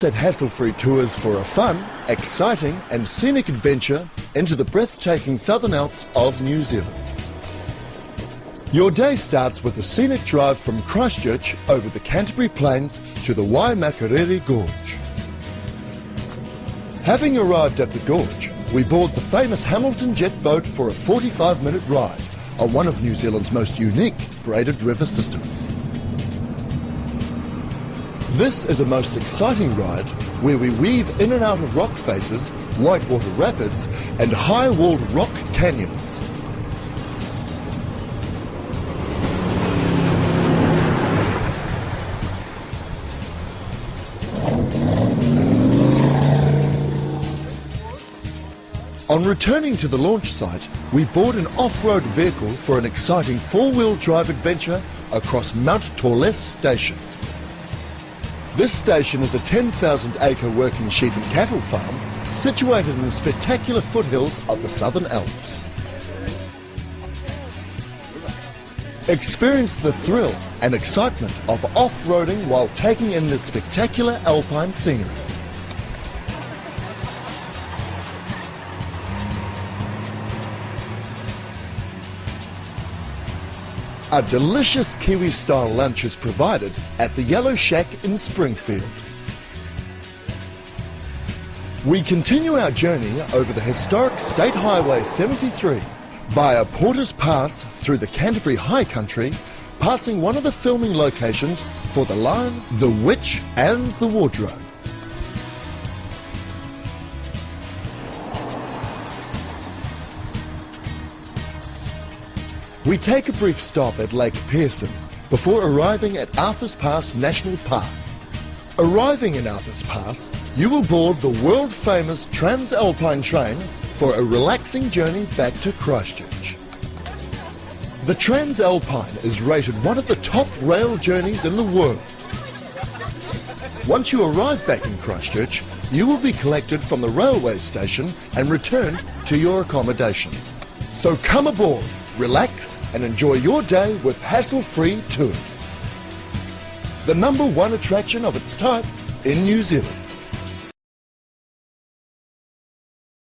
At hassle-free tours for a fun, exciting and scenic adventure into the breathtaking Southern Alps of New Zealand. Your day starts with a scenic drive from Christchurch over the Canterbury Plains to the Waimakariri Gorge. Having arrived at the gorge, we board the famous Hamilton jet boat for a 45-minute ride on one of New Zealand's most unique braided river systems. This is a most exciting ride where we weave in and out of rock faces, whitewater rapids and high-walled rock canyons. On returning to the launch site, we board an off-road vehicle for an exciting four-wheel drive adventure across Mount Torles Station. This station is a 10,000-acre working sheep and cattle farm situated in the spectacular foothills of the Southern Alps. Experience the thrill and excitement of off-roading while taking in the spectacular Alpine scenery. A delicious Kiwi-style lunch is provided at the Yellow Shack in Springfield. We continue our journey over the historic State Highway 73 via Porter's Pass through the Canterbury High Country, passing one of the filming locations for The Lion, The Witch and The Wardrobe. We take a brief stop at Lake Pearson before arriving at Arthur's Pass National Park. Arriving in Arthur's Pass, you will board the world-famous Trans-Alpine train for a relaxing journey back to Christchurch. The Trans-Alpine is rated one of the top rail journeys in the world. Once you arrive back in Christchurch, you will be collected from the railway station and returned to your accommodation. So come aboard, relax and enjoy your day with hassle-free tours. The #1 attraction of its type in New Zealand.